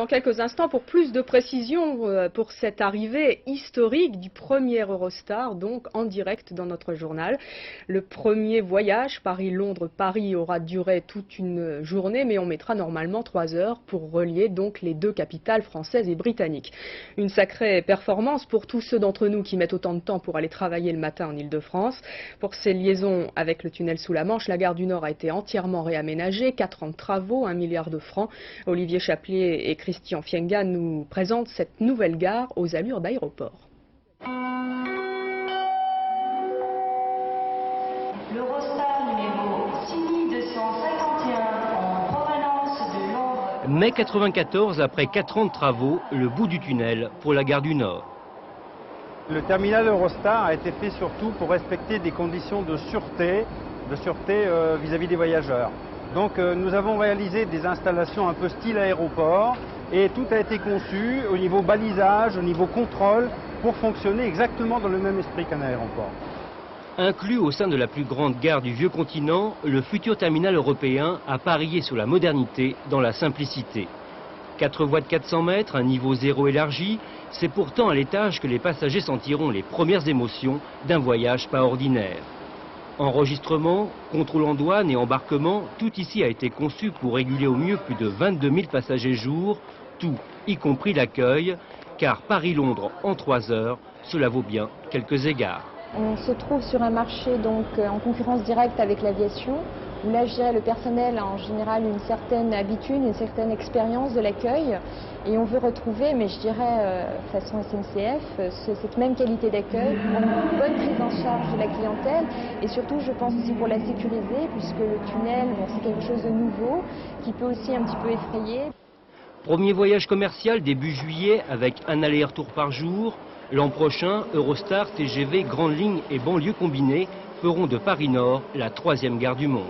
dans quelques instants pour plus de précisions pour cette arrivée historique du premier Eurostar, donc en direct dans notre journal. Le premier voyage Paris-Londres-Paris aura duré toute une journée, mais on mettra normalement 3 heures pour relier donc les deux capitales françaises et britanniques. Une sacrée performance pour tous ceux d'entre nous qui mettent autant de temps pour aller travailler le matin en Île-de-France. Pour ces liaisons avec le tunnel sous la Manche, la gare du Nord a été entièrement réaménagée, 4 ans de travaux, 1 milliard de francs. Olivier Chaplier et Christian Fienga nous présentent cette nouvelle gare aux allures d'aéroport. L'Eurostar numéro 6251 en provenance de Londres. Mai 94, après 4 ans de travaux, le bout du tunnel pour la gare du Nord. Le terminal Eurostar a été fait surtout pour respecter des conditions de sûreté vis-à-vis des voyageurs. Donc nous avons réalisé des installations un peu style aéroport et tout a été conçu au niveau balisage, au niveau contrôle pour fonctionner exactement dans le même esprit qu'un aéroport. Inclus au sein de la plus grande gare du vieux continent, le futur terminal européen a parié sur la modernité dans la simplicité. 4 voies de 400 mètres, un niveau zéro élargi, c'est pourtant à l'étage que les passagers sentiront les premières émotions d'un voyage pas ordinaire. Enregistrement, contrôle en douane et embarquement, tout ici a été conçu pour réguler au mieux plus de 22 000 passagers jour, tout, y compris l'accueil, car Paris-Londres en 3 heures, cela vaut bien quelques égards. On se trouve sur un marché donc en concurrence directe avec l'aviation, où là je dirais le personnel a en général une certaine habitude, une certaine expérience de l'accueil, et on veut retrouver, mais je dirais façon SNCF, cette même qualité d'accueil, une bonne prise en charge de la clientèle, et surtout je pense aussi pour la sécuriser, puisque le tunnel c'est quelque chose de nouveau, qui peut aussi un petit peu effrayer. Premier voyage commercial début juillet avec un aller-retour par jour. L'an prochain, Eurostar, TGV, Grandes Lignes et banlieues combinées feront de Paris-Nord la 3e gare du monde.